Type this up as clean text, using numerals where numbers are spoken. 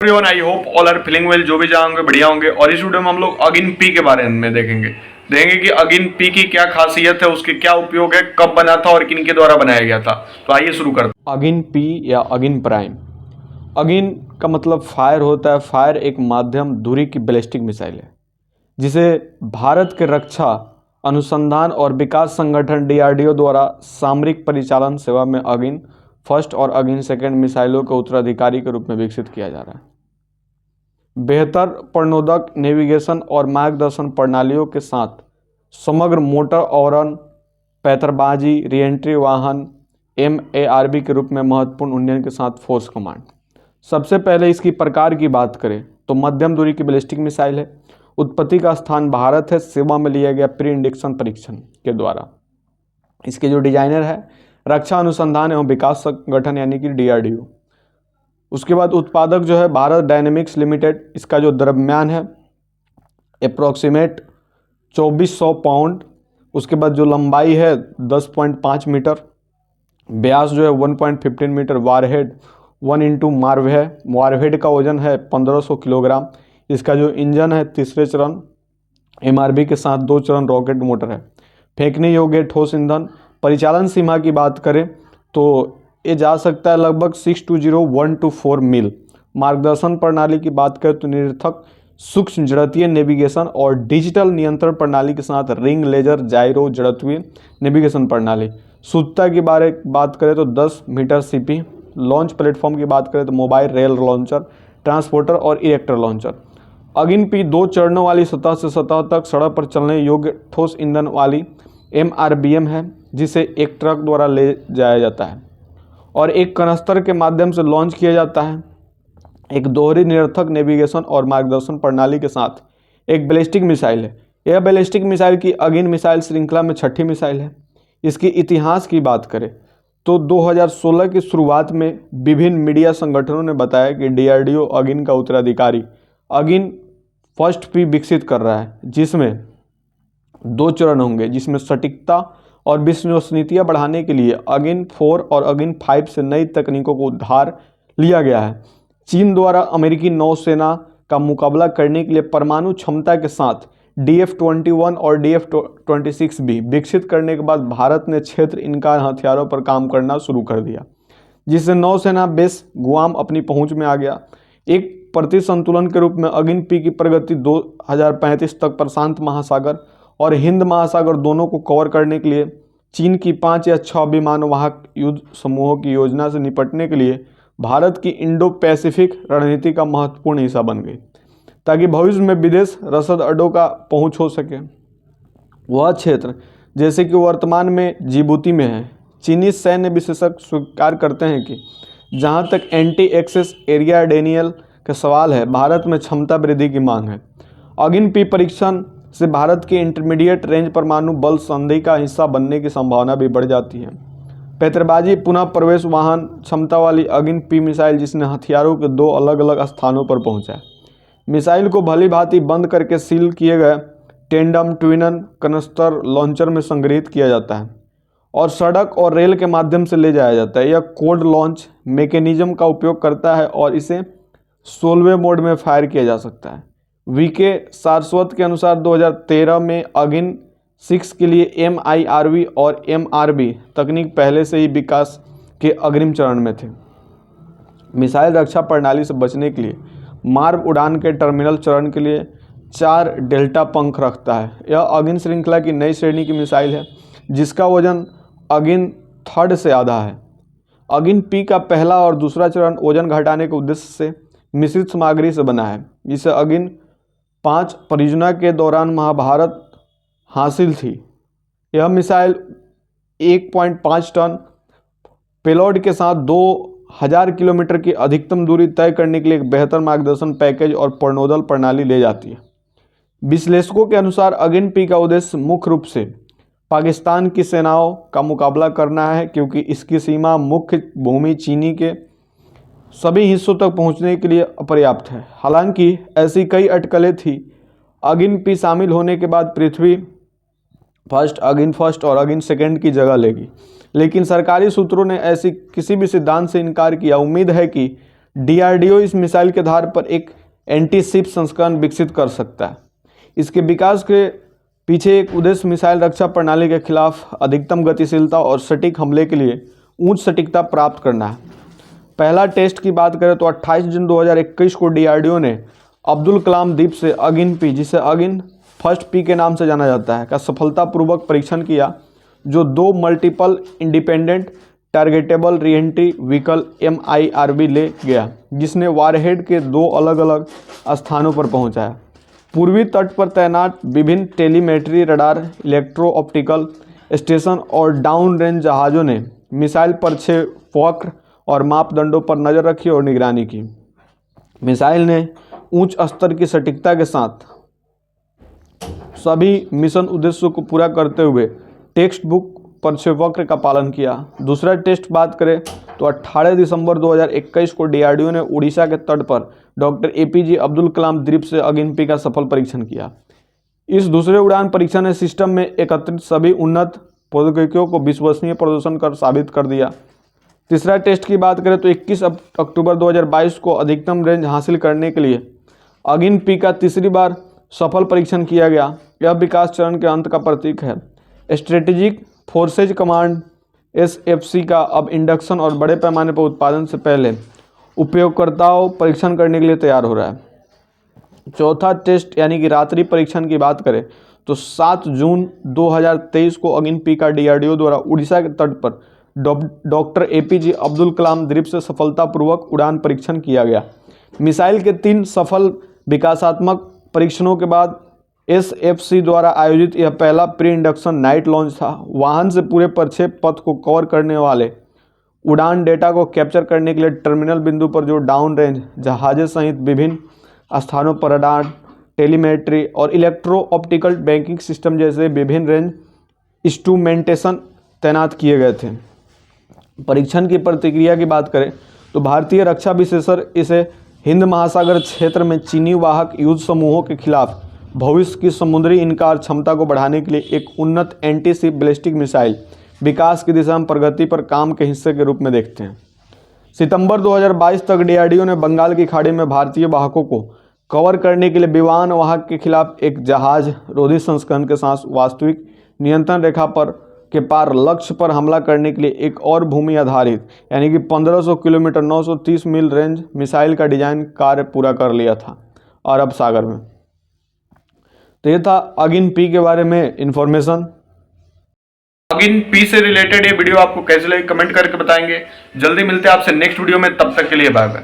Everyone, I hope all are feeling well. जो भी जहाँ होंगे बढ़िया होंगे। और इस वीडियो में हम लोग अगिन पी के बारे में देखेंगे कि अगिन पी की क्या खासियत है, उसके क्या उपयोग है, कब बना था और किन के द्वारा बनाया गया था। तो आइए शुरू करते हैं। अगिन पी या अगिन प्राइम। अगिन का मतलब फायर होता है। फायर एक माध्यम दूरी की बैलिस्टिक मिसाइल है जिसे भारत के रक्षा अनुसंधान और विकास संगठन डीआरडीओ द्वारा सामरिक परिचालन सेवा में अगिन फर्स्ट और अगिन सेकेंड मिसाइलों के उत्तराधिकारी के रूप में विकसित किया जा रहा है। बेहतर प्रणोदक नेविगेशन और मार्गदर्शन प्रणालियों के साथ समग्र मोटर आवरण, पैंतरबाजी, रीएंट्री वाहन, MARV के रूप में महत्वपूर्ण उन्नयन के साथ फोर्स कमांड। सबसे पहले इसकी प्रकार की बात करें तो मध्यम दूरी की बैलिस्टिक मिसाइल है। उत्पत्ति का स्थान भारत है। सेवा में लिया गया प्री इंडक्शन परीक्षण के द्वारा। इसके जो डिजाइनर है रक्षा अनुसंधान एवं विकास संगठन यानी कि डीआरडीओ। उसके बाद उत्पादक जो है भारत डायनेमिक्स लिमिटेड। इसका जो द्रव्यमान है अप्रोक्सीमेट 2400 पाउंड। उसके बाद जो लंबाई है 10.5 मीटर, व्यास जो है 1.15 मीटर, वारहेड 1 इंटू मार्व है। वारहेड का वजन है 1500 किलोग्राम। इसका जो इंजन है तीसरे चरण MRV के साथ 2 चरण रॉकेट मोटर है। फेंकने योग्य ठोस ईंधन। परिचालन सीमा की बात करें तो ये जा सकता है लगभग 620124 मील। मार्गदर्शन प्रणाली की बात करें तो निरर्थक सूक्ष्म जड़त्वीय नेविगेशन और डिजिटल नियंत्रण प्रणाली के साथ रिंग लेजर जायरो जड़त्वीय नेविगेशन प्रणाली। शुद्धता की बात करें तो 10 मीटर CP। लॉन्च प्लेटफॉर्म की बात करें तो मोबाइल रेल लॉन्चर, ट्रांसपोर्टर और इरेक्टर लॉन्चर। अगिन पी 2 चरणों वाली सतह से सतह तक सड़क पर चलने योग्य ठोस ईंधन वाली MRBM है जिसे एक ट्रक द्वारा ले जाया जाता है और एक कनस्तर के माध्यम से लॉन्च किया जाता है। एक दोहरी निरर्थक नेविगेशन और मार्गदर्शन प्रणाली के साथ एक बैलिस्टिक मिसाइल है। यह बैलिस्टिक मिसाइल की अगिन मिसाइल श्रृंखला में छठी मिसाइल है। इसके इतिहास की बात करें तो 2016 की शुरुआत में विभिन्न मीडिया संगठनों ने बताया कि डीआरडीओ अगिन का उत्तराधिकारी अगिन फर्स्ट पी विकसित कर रहा है जिसमें 2 चरण होंगे, जिसमें सटीकता और विश्वसनीयता बढ़ाने के लिए अगिन 4 और अगिन 5 से नई तकनीकों को उधार लिया गया है। चीन द्वारा अमेरिकी नौसेना का मुकाबला करने के लिए परमाणु क्षमता के साथ DF-21 और DF-26 भी विकसित करने के बाद भारत ने क्षेत्र इनकार हथियारों पर काम करना शुरू कर दिया, जिससे नौसेना बेस गुआम अपनी पहुंच में आ गया। एक प्रति संतुलन के रूप में अगिन पी की प्रगति 2035 तक प्रशांत महासागर और हिंद महासागर दोनों को कवर करने के लिए चीन की 5 या 6 विमानवाहक युद्ध समूहों की योजना से निपटने के लिए भारत की इंडो पैसिफिक रणनीति का महत्वपूर्ण हिस्सा बन गई, ताकि भविष्य में विदेश रसद अड्डों का पहुंच हो सके। वह क्षेत्र जैसे कि वर्तमान में जिबूती में है। चीनी सैन्य विशेषज्ञ स्वीकार करते हैं कि जहां तक एंटी एक्सेस एरिया डेनियल का सवाल है, भारत में क्षमता वृद्धि की मांग है। अगिन पी परीक्षण से भारत के इंटरमीडिएट रेंज परमाणु बल संधि का हिस्सा बनने की संभावना भी बढ़ जाती है। पैंतरबाजी पुनः प्रवेश वाहन क्षमता वाली अगिन पी मिसाइल, जिसने हथियारों के 2 अलग अलग स्थानों पर पहुंचा है। मिसाइल को भली भांति बंद करके सील किए गए टेंडम ट्विनन कनस्तर लॉन्चर में संग्रहित किया जाता है और सड़क और रेल के माध्यम से ले जाया जाता है। यह कोल्ड लॉन्च मैकेनिज्म का उपयोग करता है और इसे 16वें मोड में फायर किया जा सकता है। वीके सारस्वत के अनुसार 2013 में अगिन 6 के लिए MIRV और MRV तकनीक पहले से ही विकास के अग्रिम चरण में थे। मिसाइल रक्षा प्रणाली से बचने के लिए मार्व उड़ान के टर्मिनल चरण के लिए 4 डेल्टा पंख रखता है। यह अगिन श्रृंखला की नई श्रेणी की मिसाइल है जिसका वजन अगिन 3rd से आधा है। अगिन पी का पहला और दूसरा चरण वजन घटाने के उद्देश्य से मिश्रित सामग्री से बना है, जिसे अगिन 5 परियोजना के दौरान महाभारत हासिल थी। यह मिसाइल 1.5 टन पेलोड के साथ 2000 किलोमीटर की अधिकतम दूरी तय करने के लिए एक बेहतर मार्गदर्शन पैकेज और प्रणोदल प्रणाली ले जाती है। विश्लेषकों के अनुसार अगिन पी का उद्देश्य मुख्य रूप से पाकिस्तान की सेनाओं का मुकाबला करना है, क्योंकि इसकी सीमा मुख्य भूमि चीनी के सभी हिस्सों तक पहुंचने के लिए अपर्याप्त है। हालांकि ऐसी कई अटकलें थी। अगिन पी शामिल होने के बाद पृथ्वी अगिन फर्स्ट और अगिन सेकेंड की जगह लेगी, लेकिन सरकारी सूत्रों ने ऐसी किसी भी सिद्धांत से इनकार किया। उम्मीद है कि डीआरडीओ इस मिसाइल के आधार पर एक एंटी शिप संस्करण विकसित कर सकता है। इसके विकास के पीछे एक उद्देश्य मिसाइल रक्षा प्रणाली के खिलाफ अधिकतम गतिशीलता और सटीक हमले के लिए उच्च सटीकता प्राप्त करना है। पहला टेस्ट की बात करें तो 28 जून 2021 को डीआरडीओ ने अब्दुल कलाम द्वीप से अगिन पी, जिसे अगिन फर्स्ट पी के नाम से जाना जाता है, का सफलतापूर्वक परीक्षण किया, जो 2 multiple independent targetable re-entry vehicle MIRV ले गया, जिसने वारहेड के 2 अलग अलग स्थानों पर पहुंचाया। पूर्वी तट पर तैनात विभिन्न telemetry radar, electro optical station और डाउन रेंज जहाज़ों ने मिसाइल पर 6 वक्र और मापदंडों पर नज़र रखी और निगरानी की। मिसाइल ने उच्च स्तर की सटीकता के साथ सभी मिशन उद्देश्यों को पूरा करते हुए टेक्स्ट बुक पर 6 वक्र का पालन किया। दूसरा टेस्ट बात करें तो 18 दिसंबर 2021 को डीआरडीओ ने उड़ीसा के तट पर डॉक्टर APJ अब्दुल कलाम द्वीप से अगिन पी का सफल परीक्षण किया। इस दूसरे उड़ान परीक्षण ने सिस्टम में एकत्रित सभी उन्नत प्रौद्योगिकियों को विश्वसनीय प्रदर्शन कर साबित कर दिया। तीसरा टेस्ट की बात करें तो 21 अक्टूबर 2022 को अधिकतम रेंज हासिल करने के लिए अगिन पी का तीसरी बार सफल परीक्षण किया गया। यह विकास चरण के अंत का प्रतीक है। स्ट्रेटेजिक फोर्सेज कमांड SFC का अब इंडक्शन और बड़े पैमाने पर उत्पादन से पहले उपयोगकर्ताओं परीक्षण करने के लिए तैयार हो रहा है। चौथा टेस्ट यानी कि रात्रि परीक्षण की बात करें तो 7 जून 2023 को अगिन पी का डीआरडीओ द्वारा उड़ीसा के तट पर डॉक्टर APJ अब्दुल कलाम द्वीप से सफलतापूर्वक उड़ान परीक्षण किया गया। मिसाइल के 3 सफल विकासात्मक परीक्षणों के बाद SFC द्वारा आयोजित यह पहला प्री इंडक्शन नाइट लॉन्च था। वाहन से पूरे प्रक्षेप पथ को कवर करने वाले उड़ान डेटा को कैप्चर करने के लिए टर्मिनल बिंदु पर जो डाउन रेंज जहाज़ें सहित विभिन्न स्थानों पर रडार, टेलीमेट्री और इलेक्ट्रो ऑप्टिकल बैंकिंग सिस्टम जैसे विभिन्न रेंज इंस्ट्रूमेंटेशन तैनात किए गए थे। परीक्षण की प्रतिक्रिया की बात करें तो भारतीय रक्षा विशेषज्ञ इसे हिंद महासागर क्षेत्र में चीनी वाहक युद्ध समूहों के खिलाफ भविष्य की समुद्री इनकार क्षमता को बढ़ाने के लिए एक उन्नत एंटी शिप बैलिस्टिक मिसाइल विकास की दिशा में प्रगति पर काम के हिस्से के रूप में देखते हैं। सितंबर 2022 तक डीआरडीओ ने बंगाल की खाड़ी में भारतीय वाहकों को कवर करने के लिए विमान वाहक के खिलाफ एक जहाज रोधी संस्करण के साथ वास्तविक नियंत्रण रेखा पर के पार लक्ष्य पर हमला करने के लिए एक और भूमि आधारित यानी कि 1500 किलोमीटर 930 मील रेंज मिसाइल का डिजाइन कार्य पूरा कर लिया था अरब सागर में। तो ये था अगिन पी के बारे में इंफॉर्मेशन। अगिन पी से रिलेटेड ये वीडियो आपको कैसे लगी कमेंट करके बताएंगे। जल्दी मिलते हैं आपसे नेक्स्ट वीडियो में, तब तक के लिए बाय बाय।